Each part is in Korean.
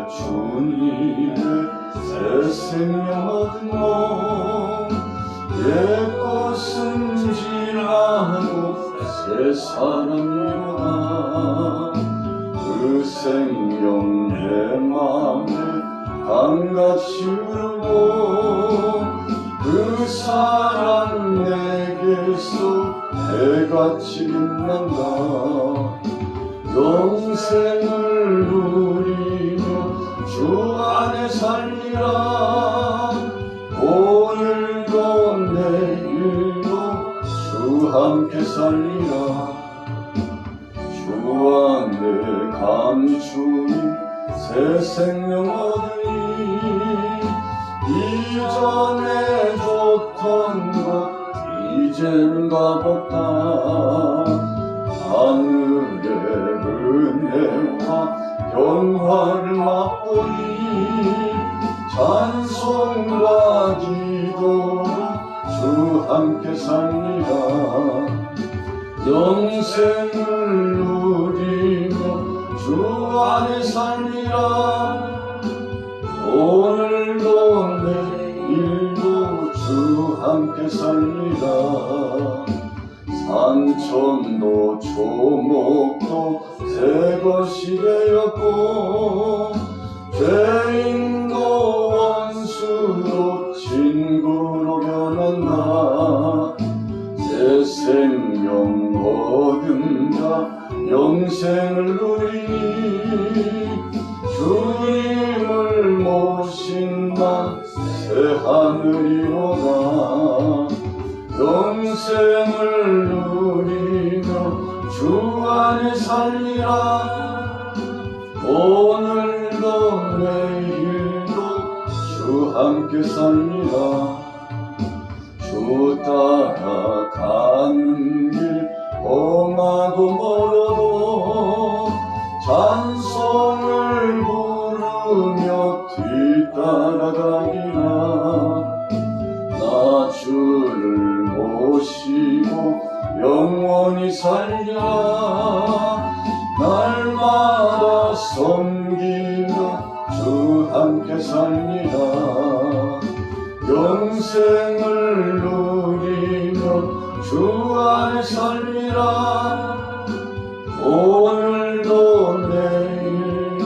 주님의 새 생명 얻은 몸 옛것은 지나고 새 사람이로다. 그 생명 내 맘에 강같이 흐르고 그 사랑 내게서 해같이 빛난다. 영생을 누리며 주 안에 살리라. 오늘도 내일도 주 함께 살리라. 주 안에 감추인 새 생명 얻으니 이전에 줬던 것 이젠 값없다. 하늘의 은혜와 영화를 맛보니 찬송과 기도로 주 함께 살리라. 영생을 누리며 주 안에 살리라. 오늘도 내일도 주 함께 살리라. 산천도 초목도 새 것이 되었고 죄인도 원수도 친구로 변한다. 새 생명 얻은 자 영생을 누리니 주님을 모신 나 새 하늘이로다. 영생을 누리며 주 안에 살리라. 오늘도 내일도 주 함께 살리라. 주 따라가는 길 험하고 멀어도 찬송을 부르며 뒤따라가기나. 나 주를 모시고 영원히 살리라. 날마다 섬기며 주 함께 살리라. 영생을 누리며 주 안에 살리라. 오늘도 내일도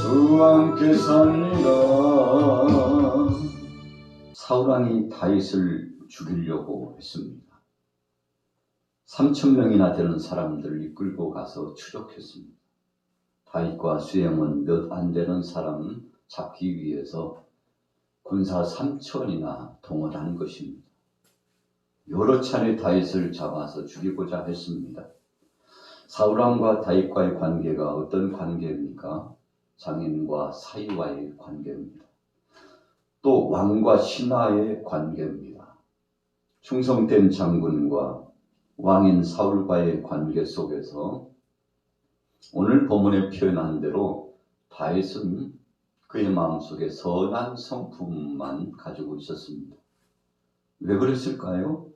주 함께 살리라. 사울왕이 다윗을 죽이려고 했습니다. 3,000명이나 되는 사람들을 이끌고 가서 추적했습니다. 다윗과 수행원 몇 안 되는 사람 잡기 위해서 군사 3,000이나 동원한 것입니다. 여러 차례 다윗을 잡아서 죽이고자 했습니다. 사울왕과 다윗과의 관계가 어떤 관계입니까? 장인과 사위와의 관계입니다. 또 왕과 신하의 관계입니다. 충성된 장군과 왕인 사울과의 관계 속에서 오늘 본문에 표현한 대로 다윗은 그의 마음속에 선한 성품만 가지고 있었습니다. 왜 그랬을까요?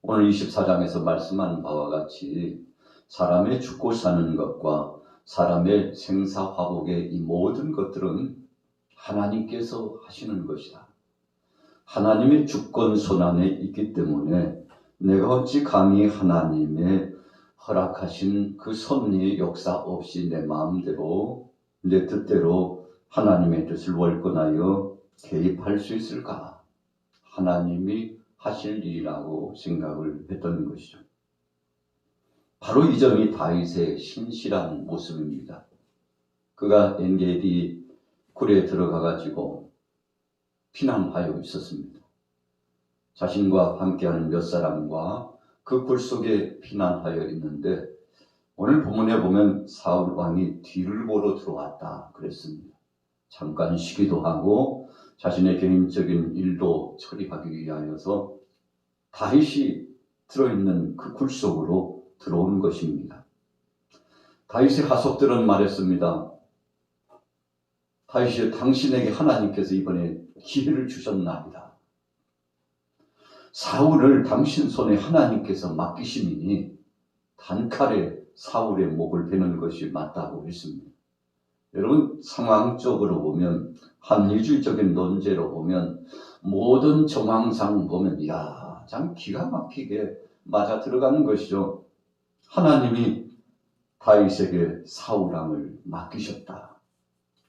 오늘 24장에서 말씀한 바와 같이 사람의 죽고 사는 것과 사람의 생사화복의 이 모든 것들은 하나님께서 하시는 것이다. 하나님의 주권 손안에 있기 때문에 내가 어찌 감히 하나님의 허락하신 그 섭리의 역사 없이 내 마음대로 내 뜻대로 하나님의 뜻을 월권하여 개입할 수 있을까? 하나님이 하실 일이라고 생각을 했던 것이죠. 바로 이 점이 다윗의 신실한 모습입니다. 그가 엔게디 굴에 들어가가지고 피난하여 있었습니다. 자신과 함께하는 몇 사람과 그 굴 속에 피난하여 있는데 오늘 본문에 보면 사울 왕이 뒤를 보러 들어왔다 그랬습니다. 잠깐 쉬기도 하고 자신의 개인적인 일도 처리하기 위하여서 다윗이 들어있는 그 굴 속으로 들어온 것입니다. 다윗의 하속들은 말했습니다. 다윗이 당신에게 하나님께서 이번에 기회를 주셨나이다. 사울을 당신 손에 하나님께서 맡기심이니 단칼에 사울의 목을 베는 것이 맞다고 했습니다. 여러분 상황적으로 보면 합리주의적인 논제로 보면 모든 정황상 보면 이야 참 기가 막히게 맞아 들어가는 것이죠. 하나님이 다윗에게 사울왕을 맡기셨다.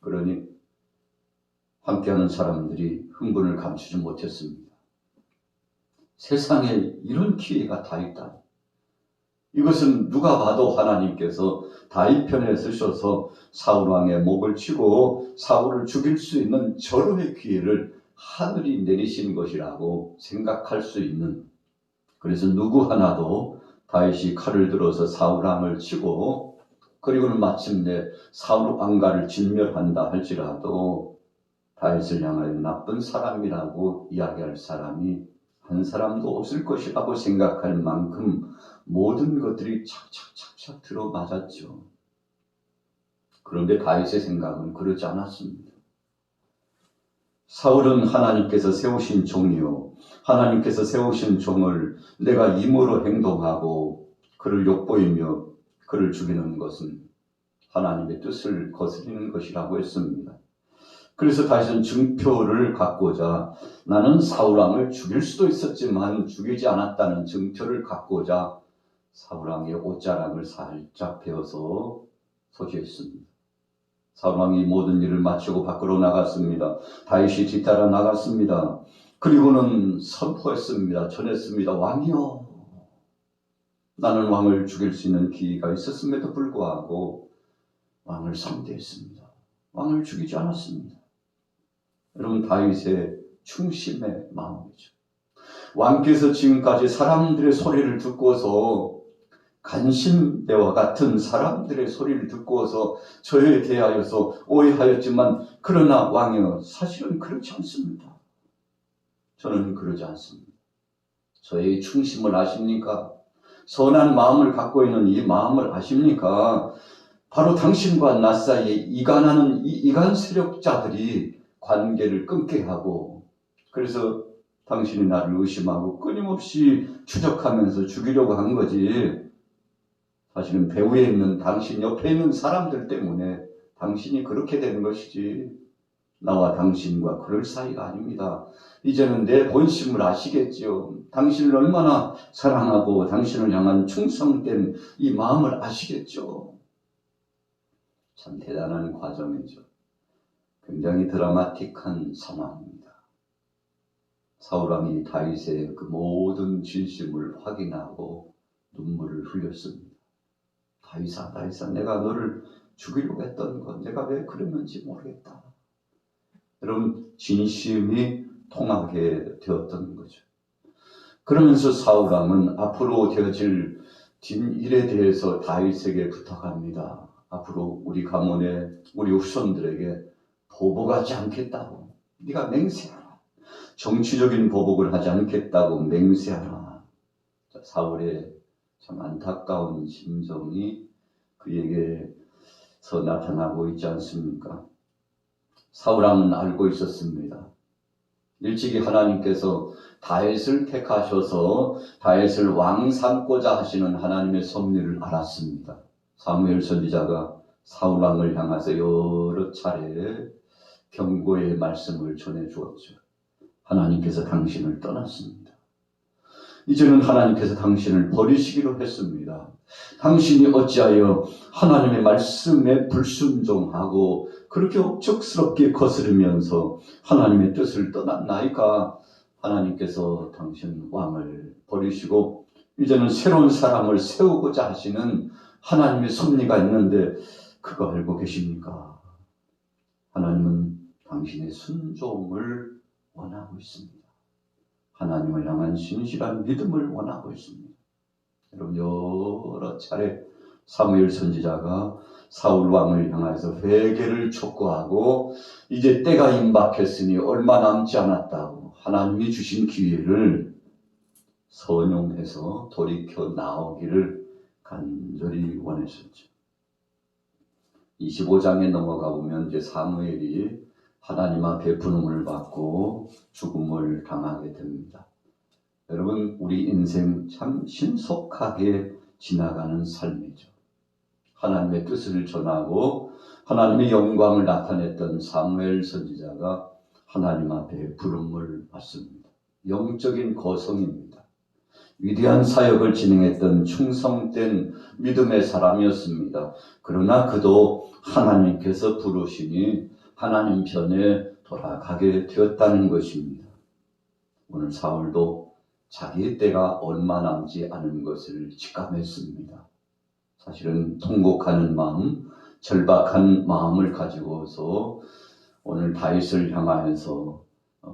그러니 함께하는 사람들이 흥분을 감추지 못했습니다. 세상에 이런 기회가 다 있다. 이것은 누가 봐도 하나님께서 다윗 편에 서셔서 사울왕의 목을 치고 사울을 죽일 수 있는 절호의 기회를 하늘이 내리신 것이라고 생각할 수 있는, 그래서 누구 하나도 다윗이 칼을 들어서 사울왕을 치고 그리고는 마침내 사울왕가를 진멸한다 할지라도 다윗을 향하여 나쁜 사람이라고 이야기할 사람이 한 사람도 없을 것이라고 생각할 만큼 모든 것들이 착착착착 들어맞았죠. 그런데 다윗의 생각은 그렇지 않았습니다. 사울은 하나님께서 세우신 종이요, 하나님께서 세우신 종을 내가 임으로 행동하고 그를 욕보이며 그를 죽이는 것은 하나님의 뜻을 거스리는 것이라고 했습니다. 그래서 다윗은 증표를 갖고자, 나는 사울왕을 죽일 수도 있었지만 죽이지 않았다는 증표를 갖고자 사울왕의 옷자락을 살짝 베어서 소지했습니다. 사울왕이 모든 일을 마치고 밖으로 나갔습니다. 다윗이 뒤따라 나갔습니다. 그리고는 선포했습니다. 전했습니다. 왕이여, 나는 왕을 죽일 수 있는 기회가 있었음에도 불구하고 왕을 상대했습니다. 왕을 죽이지 않았습니다. 여러분, 다윗의 충심의 마음이죠. 왕께서 지금까지 사람들의 소리를 듣고서, 간신대와 같은 사람들의 소리를 듣고서 저에 대하여서 오해하였지만, 그러나 왕이여, 사실은 그렇지 않습니다. 저는 그러지 않습니다. 저의 충심을 아십니까? 선한 마음을 갖고 있는 이 마음을 아십니까? 바로 당신과 나 사이에 이간하는 이 이간 세력자들이 관계를 끊게 하고, 그래서 당신이 나를 의심하고 끊임없이 추적하면서 죽이려고 한 거지. 사실은 배후에 있는 당신 옆에 있는 사람들 때문에 당신이 그렇게 되는 것이지, 나와 당신과 그럴 사이가 아닙니다. 이제는 내 본심을 아시겠지요. 당신을 얼마나 사랑하고 당신을 향한 충성된 이 마음을 아시겠죠. 참 대단한 과정이죠. 굉장히 드라마틱한 상황입니다. 사울왕이 다윗의 그 모든 진심을 확인하고 눈물을 흘렸습니다. 다윗아, 다윗아, 내가 너를 죽이려고 했던 것, 내가 왜 그랬는지 모르겠다. 여러분, 진심이 통하게 되었던 거죠. 그러면서 사울왕은 앞으로 되어질 뒷일에 대해서 다윗에게 부탁합니다. 앞으로 우리 가문의 우리 후손들에게 보복하지 않겠다고 네가 맹세하라. 정치적인 보복을 하지 않겠다고 맹세하라. 사울의 참 안타까운 심정이 그에게서 나타나고 있지 않습니까? 사울왕은 알고 있었습니다. 일찍이 하나님께서 다윗을 택하셔서 다윗을 왕 삼고자 하시는 하나님의 섭리를 알았습니다. 사무엘 선지자가 사울왕을 향해서 여러 차례 경고의 말씀을 전해주었죠. 하나님께서 당신을 떠났습니다. 이제는 하나님께서 당신을 버리시기로 했습니다. 당신이 어찌하여 하나님의 말씀에 불순종하고 그렇게 억척스럽게 거스르면서 하나님의 뜻을 떠났나이까? 하나님께서 당신 왕을 버리시고 이제는 새로운 사람을 세우고자 하시는 하나님의 섭리가 있는데 그거 알고 계십니까? 하나님은 당신의 순종을 원하고 있습니다. 하나님을 향한 신실한 믿음을 원하고 있습니다. 여러분, 여러 차례 사무엘 선지자가 사울 왕을 향해서 회개를 촉구하고 이제 때가 임박했으니 얼마 남지 않았다고 하나님이 주신 기회를 선용해서 돌이켜 나오기를 간절히 원했었죠. 25장에 넘어가 보면 이제 사무엘이 하나님 앞에 분음을 받고 죽음을 당하게 됩니다. 여러분, 우리 인생 참 신속하게 지나가는 삶이죠. 하나님의 뜻을 전하고 하나님의 영광을 나타냈던 사무엘 선지자가 하나님 앞에 부름을 받습니다. 영적인 거성입니다. 위대한 사역을 진행했던 충성된 믿음의 사람이었습니다. 그러나 그도 하나님께서 부르시니 하나님 편에 돌아가게 되었다는 것입니다. 오늘 사울도 자기의 때가 얼마 남지 않은 것을 직감했습니다. 사실은 통곡하는 마음, 절박한 마음을 가지고서 오늘 다윗을 향하여서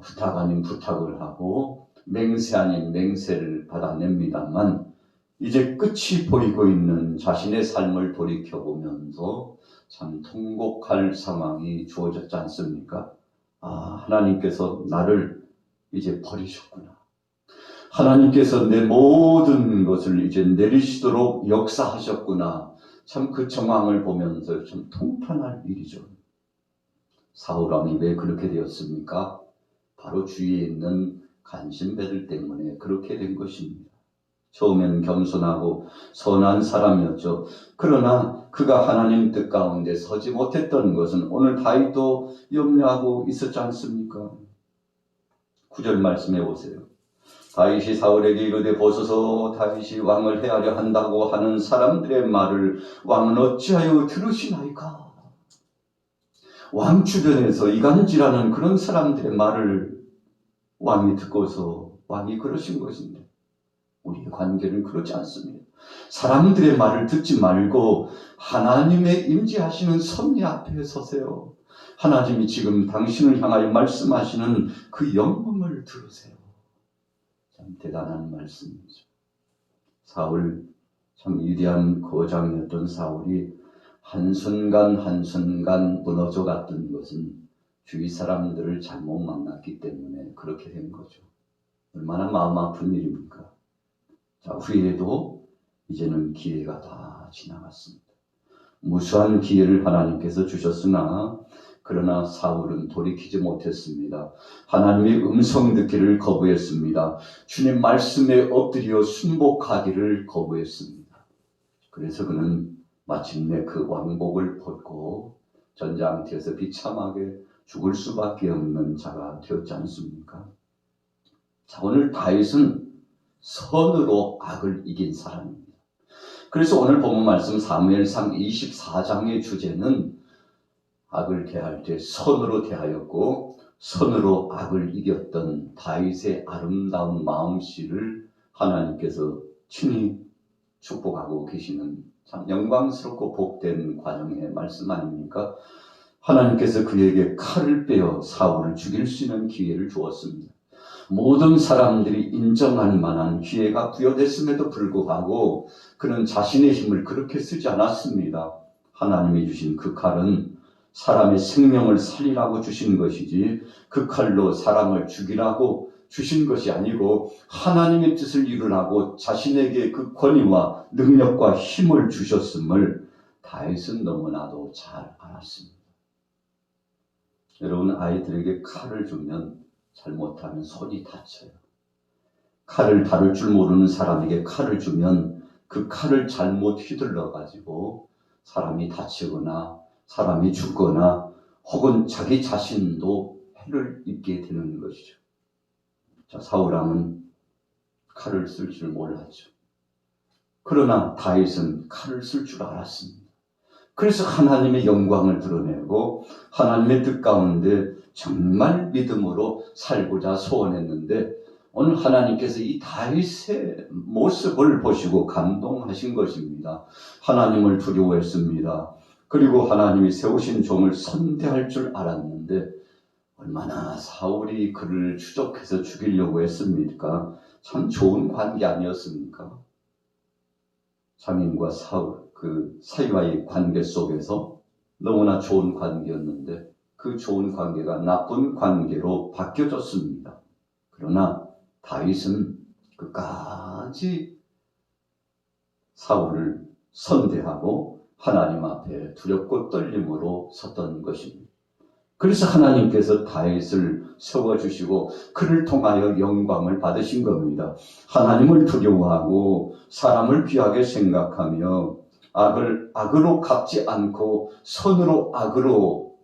부탁 아닌 부탁을 하고 맹세 아닌 맹세를 받아냅니다만 이제 끝이 보이고 있는 자신의 삶을 돌이켜보면서 참 통곡할 상황이 주어졌지 않습니까? 하나님께서 나를 이제 버리셨구나. 하나님께서 내 모든 것을 이제 내리시도록 역사하셨구나. 참 그 정황을 보면서 참 통탄할 일이죠. 사울왕이 왜 그렇게 되었습니까? 바로 주위에 있는 간신배들 때문에 그렇게 된 것입니다. 처음엔 겸손하고 선한 사람이었죠. 그러나 그가 하나님 뜻 가운데 서지 못했던 것은 오늘 다윗도 염려하고 있었지 않습니까? 9절 말씀해 보세요. 다윗이 사울에게 이르되 보소서 다윗이 왕을 해하려 한다고 하는 사람들의 말을 왕은 어찌하여 들으시나이까? 왕 주변에서 이간질하는 그런 사람들의 말을 왕이 듣고서 왕이 그러신 것인데 우리의 관계는 그렇지 않습니다. 사람들의 말을 듣지 말고 하나님의 임재하시는 섭리 앞에 서세요. 하나님이 지금 당신을 향하여 말씀하시는 그 영음을 들으세요. 참 대단한 말씀이죠. 사울, 참 위대한 거장이었던 사울이 한순간 한순간 무너져 갔던 것은 주위 사람들을 잘못 만났기 때문에 그렇게 된 거죠. 얼마나 마음 아픈 일입니까? 자, 후에도 이제는 기회가 다 지나갔습니다. 무수한 기회를 하나님께서 주셨으나 그러나 사울은 돌이키지 못했습니다. 하나님의 음성 듣기를 거부했습니다. 주님 말씀에 엎드려 순복하기를 거부했습니다. 그래서 그는 마침내 그 왕복을 벗고 전장터에서 비참하게 죽을 수밖에 없는 자가 되었지 않습니까? 자, 오늘 다윗은 선으로 악을 이긴 사람입니다. 그래서 오늘 본문 말씀 사무엘상 24장의 주제는 악을 대할 때 선으로 대하였고 선으로 악을 이겼던 다윗의 아름다운 마음씨를 하나님께서 친히 축복하고 계시는 참 영광스럽고 복된 과정의 말씀 아닙니까? 하나님께서 그에게 칼을 빼어 사울을 죽일 수 있는 기회를 주었습니다. 모든 사람들이 인정할 만한 기회가 부여됐음에도 불구하고 그는 자신의 힘을 그렇게 쓰지 않았습니다. 하나님이 주신 그 칼은 사람의 생명을 살리라고 주신 것이지 그 칼로 사람을 죽이라고 주신 것이 아니고 하나님의 뜻을 이루라고 자신에게 그 권위와 능력과 힘을 주셨음을 다윗은 너무나도 잘 알았습니다. 여러분, 아이들에게 칼을 주면 잘못하면 손이 다쳐요. 칼을 다룰 줄 모르는 사람에게 칼을 주면 그 칼을 잘못 휘둘러 가지고 사람이 다치거나 사람이 죽거나 혹은 자기 자신도 해를 입게 되는 것이죠. 자, 사울왕은 칼을 쓸 줄 몰랐죠. 그러나 다윗은 칼을 쓸 줄 알았습니다. 그래서 하나님의 영광을 드러내고 하나님의 뜻 가운데 정말 믿음으로 살고자 소원했는데 오늘 하나님께서 이 다윗의 모습을 보시고 감동하신 것입니다. 하나님을 두려워했습니다. 그리고 하나님이 세우신 종을 선대할 줄 알았는데 얼마나 사울이 그를 추적해서 죽이려고 했습니까? 참 좋은 관계 아니었습니까? 장인과 사울, 그 사이와의 관계 속에서 너무나 좋은 관계였는데 그 좋은 관계가 나쁜 관계로 바뀌어졌습니다. 그러나 다윗은 끝까지 사울을 선대하고 하나님 앞에 두렵고 떨림으로 섰던 것입니다. 그래서 하나님께서 다윗을 세워주시고 그를 통하여 영광을 받으신 겁니다. 하나님을 두려워하고 사람을 귀하게 생각하며 악을 악으로 갚지 않고 선으로 악으로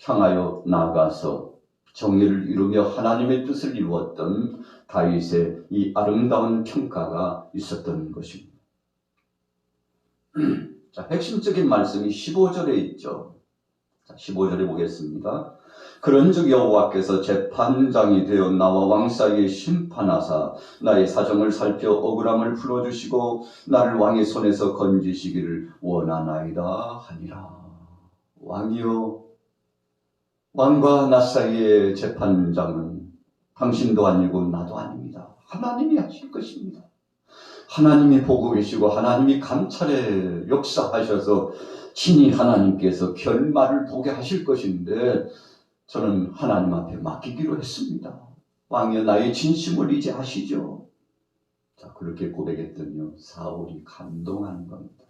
향하여 나아가서 정의를 이루며 하나님의 뜻을 이루었던 다윗의 이 아름다운 평가가 있었던 것입니다. 자, 핵심적인 말씀이 15절에 있죠. 자, 15절에 보겠습니다. 그런즉 여호와께서 재판장이 되어 나와 왕 사이에 심판하사 나의 사정을 살펴 억울함을 풀어주시고 나를 왕의 손에서 건지시기를 원하나이다 하니라. 왕이여, 왕과 나 사이의 재판장은 당신도 아니고 나도 아닙니다. 하나님이 하실 것입니다. 하나님이 보고 계시고 하나님이 감찰에 역사하셔서 친히 하나님께서 결말을 보게 하실 것인데 저는 하나님 앞에 맡기기로 했습니다. 왕이여, 나의 진심을 이제 아시죠? 자, 그렇게 고백했더니요, 사울이 감동하는 겁니다.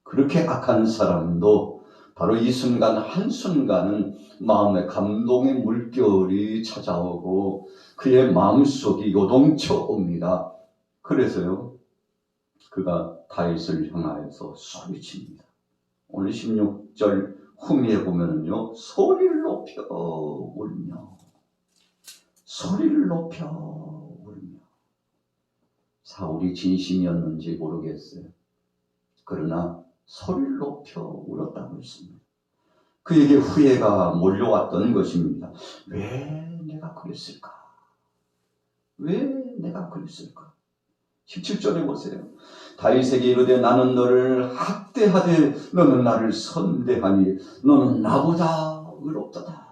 그렇게 악한 사람도 바로 이 순간 한순간은 마음에 감동의 물결이 찾아오고 그의 마음속이 요동쳐 옵니다. 그래서요, 그가 다윗을 향하여서 소리칩니다. 오늘 16절 후미에 보면은요, 소리를 높여 울며, 소리를 높여 울며. 사울이 진심이었는지 모르겠어요. 그러나 소리를 높여 울었다고 했습니다. 그에게 후회가 몰려왔던 것입니다. 왜 내가 그랬을까? 왜 내가 그랬을까? 17절에 보세요. 다윗에게 이르되 나는 너를 학대하되 너는 나를 선대하니 너는 나보다 의롭도다.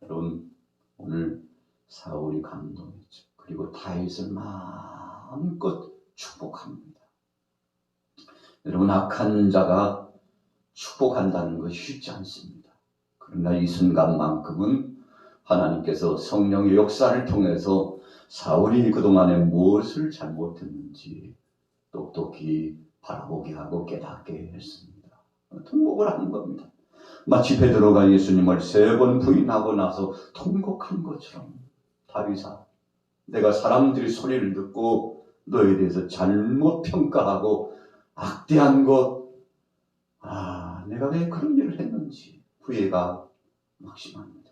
여러분, 오늘 사울이 감동했죠. 그리고 다윗을 마음껏 축복합니다. 여러분, 악한 자가 축복한다는 것이 쉽지 않습니다. 그러나 이 순간만큼은 하나님께서 성령의 역사를 통해서 사울이 그동안에 무엇을 잘못했는지 똑똑히 바라보게 하고 깨닫게 했습니다. 통곡을 하는 겁니다. 마치 베드로가 예수님을 3번 부인하고 나서 통곡한 것처럼, 다윗아, 내가 사람들이 소리를 듣고 너에 대해서 잘못 평가하고 악대한 것, 내가 왜 그런 일을 했는지 후회가 막심합니다.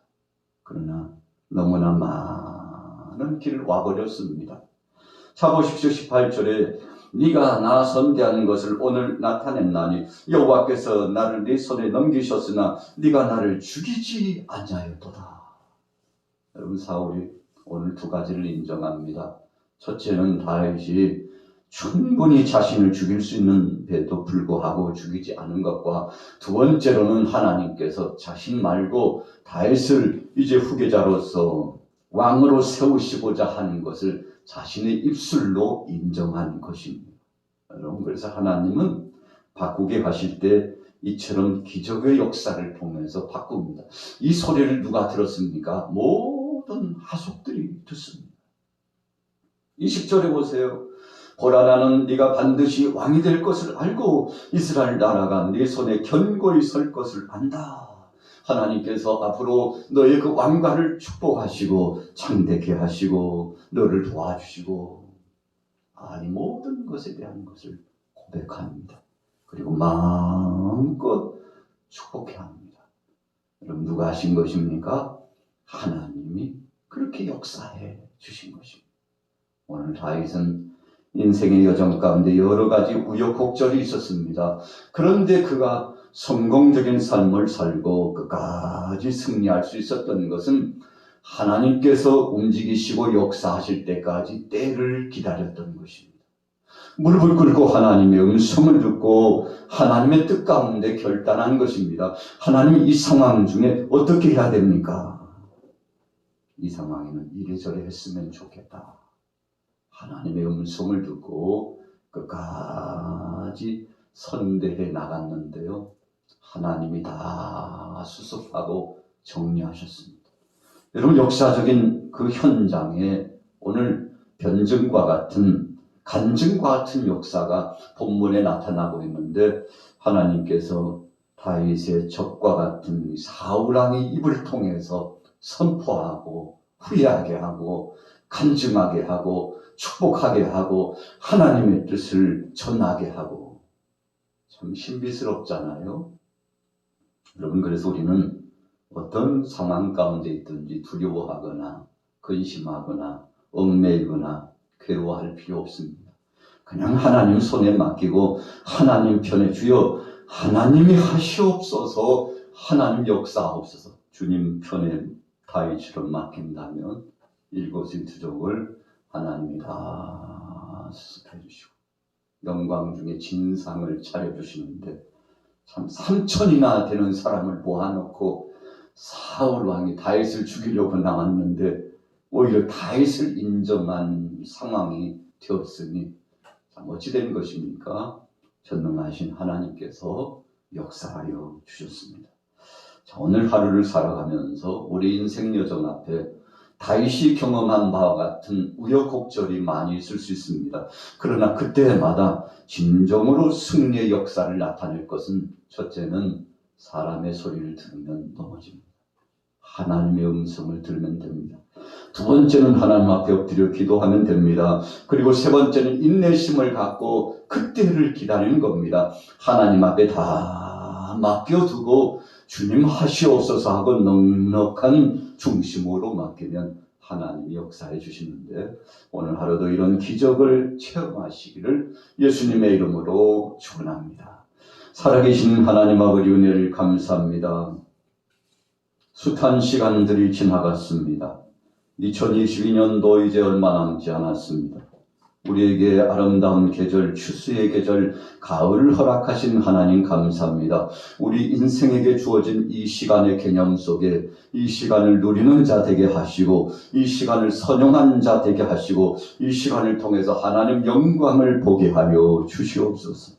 그러나 너무나 많은 길을 와버렸습니다. 자, 보십시오. 18절에 네가 나 선대하는 것을 오늘 나타냈나니 여호와께서 나를 네 손에 넘기셨으나 네가 나를 죽이지 아니하였도다. 여러분, 사울이 오늘 2가지를 인정합니다. 첫째는 다윗이 충분히 자신을 죽일 수 있는 데도 불구하고 죽이지 않은 것과, 2번째로는 하나님께서 자신 말고 다윗을 이제 후계자로서 왕으로 세우시고자 하는 것을 자신의 입술로 인정한 것입니다. 여러분, 그래서 하나님은 바꾸게 하실 때 이처럼 기적의 역사를 통해서 바꿉니다. 이 소리를 누가 들었습니까? 모든 하속들이 듣습니다. 20절에 보세요. 보라, 나는 네가 반드시 왕이 될 것을 알고 이스라엘 나라가 네 손에 견고히 설 것을 안다. 하나님께서 앞으로 너의 그 왕가를 축복하시고 창대케 하시고 너를 도와주시고, 이 모든 것에 대한 것을 고백합니다. 그리고 마음껏 축복해야 합니다. 여러분, 누가 하신 것입니까? 하나님이 그렇게 역사해 주신 것입니다. 오늘 다윗은 인생의 여정 가운데 여러 가지 우여곡절이 있었습니다. 그런데 그가 성공적인 삶을 살고 끝까지 승리할 수 있었던 것은 하나님께서 움직이시고 역사하실 때까지 때를 기다렸던 것입니다. 무릎을 꿇고 하나님의 음성을 듣고 하나님의 뜻 가운데 결단한 것입니다. 하나님, 이 상황 중에 어떻게 해야 됩니까? 이 상황에는 이래저래 했으면 좋겠다. 하나님의 음성을 듣고 끝까지 선대해 나갔는데요, 하나님이 다 수습하고 정리하셨습니다. 여러분, 역사적인 그 현장에 오늘 변증과 같은, 간증과 같은 역사가 본문에 나타나고 있는데, 하나님께서 다윗의 적과 같은 사울왕의 입을 통해서 선포하고 후회하게 하고 간증하게 하고 축복하게 하고 하나님의 뜻을 전하게 하고, 참 신비스럽잖아요. 여러분, 그래서 우리는 어떤 상황 가운데 있든지 두려워하거나 근심하거나 얽매이거나 괴로워할 필요 없습니다. 그냥 하나님 손에 맡기고 하나님 편에 주여 하나님이 하시옵소서, 하나님 역사하옵소서, 주님 편에 다윗처럼 맡긴다면 일거수일투족을 하나님이 다 수습해 주시고 영광 중에 진상을 차려주시는데, 참 3천이나 되는 사람을 모아놓고 사울 왕이 다윗을 죽이려고 나왔는데 오히려 다윗을 인정한 상황이 되었으니 참 어찌 된 것입니까? 전능하신 하나님께서 역사하여 주셨습니다. 자, 오늘 하루를 살아가면서 우리 인생 여정 앞에 다윗이 경험한 바와 같은 우여곡절이 많이 있을 수 있습니다. 그러나 그때마다 진정으로 승리의 역사를 나타낼 것은, 첫째는 사람의 소리를 들으면 넘어집니다. 하나님의 음성을 들으면 됩니다. 두 번째는 하나님 앞에 엎드려 기도하면 됩니다. 그리고 세 번째는 인내심을 갖고 그때를 기다리는 겁니다. 하나님 앞에 다 맡겨두고 주님 하시옵소서 하고 넉넉한 중심으로 맡기면 하나님이 역사해 주시는데, 오늘 하루도 이런 기적을 체험하시기를 예수님의 이름으로 축원합니다. 살아계신 하나님 아버지, 은혜를 감사합니다. 숱한 시간들이 지나갔습니다. 2022년도 이제 얼마 남지 않았습니다. 우리에게 아름다운 계절, 추수의 계절, 가을을 허락하신 하나님 감사합니다. 우리 인생에게 주어진 이 시간의 개념 속에 이 시간을 누리는 자 되게 하시고, 이 시간을 선용한 자 되게 하시고, 이 시간을 통해서 하나님 영광을 보게 하여 주시옵소서.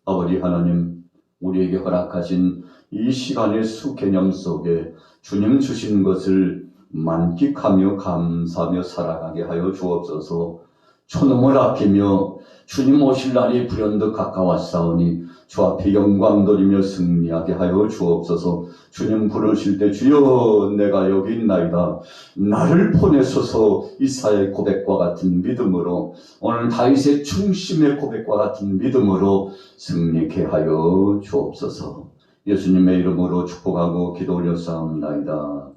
아버지 하나님, 우리에게 허락하신 이 시간의 수개념 속에 주님 주신 것을 만끽하며 감사하며 살아가게 하여 주옵소서. 초놈을 아끼며 주님 오실 날이 불현듯 가까웠사오니 주 앞에 영광 돌리며 승리하게 하여 주옵소서. 주님 부르실 때 주여 내가 여기 있나이다, 나를 보내소서, 이사야의 고백과 같은 믿음으로, 오늘 다윗의 충심의 고백과 같은 믿음으로 승리케 하여 주옵소서. 예수님의 이름으로 축복하고 기도 올렸사옵나이다.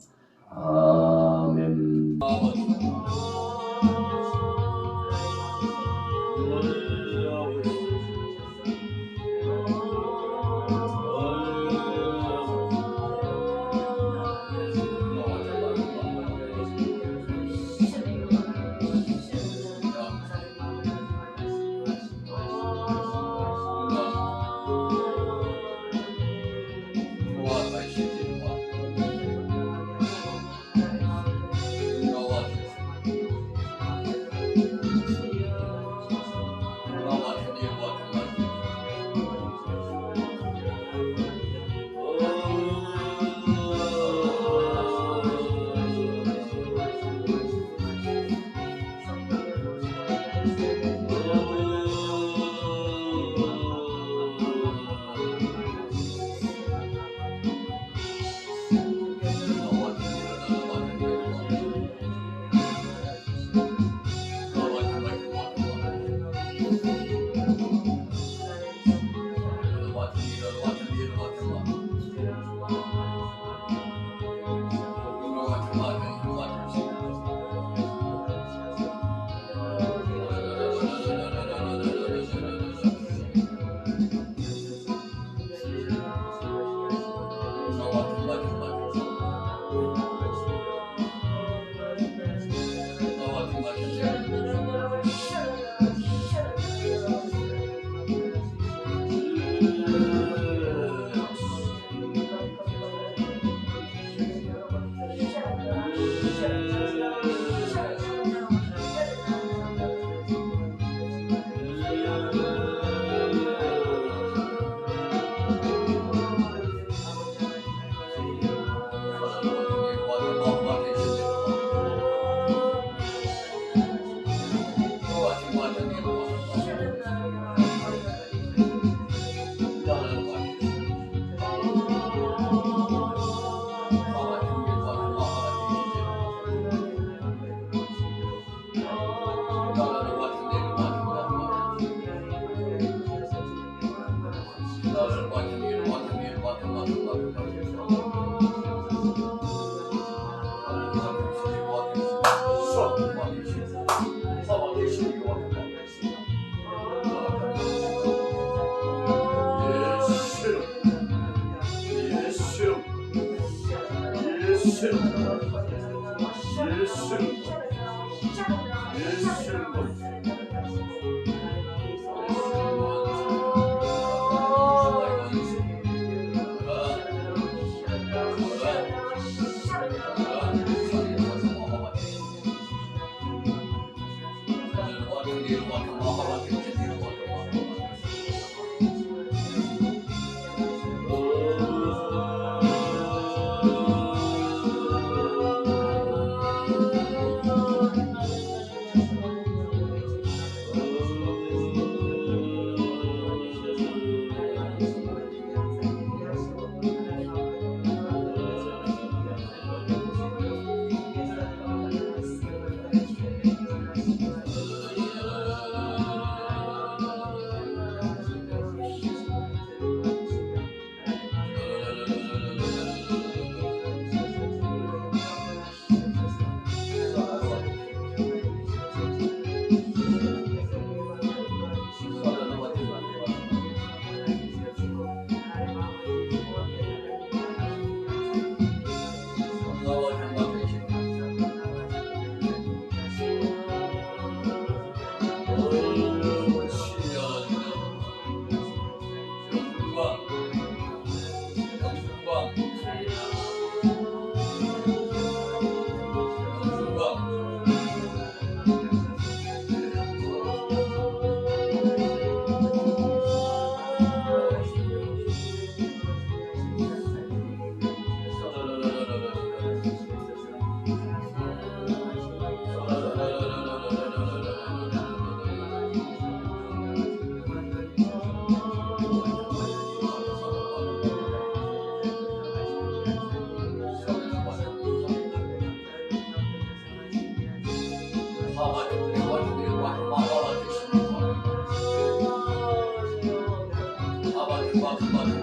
아멘. Baba,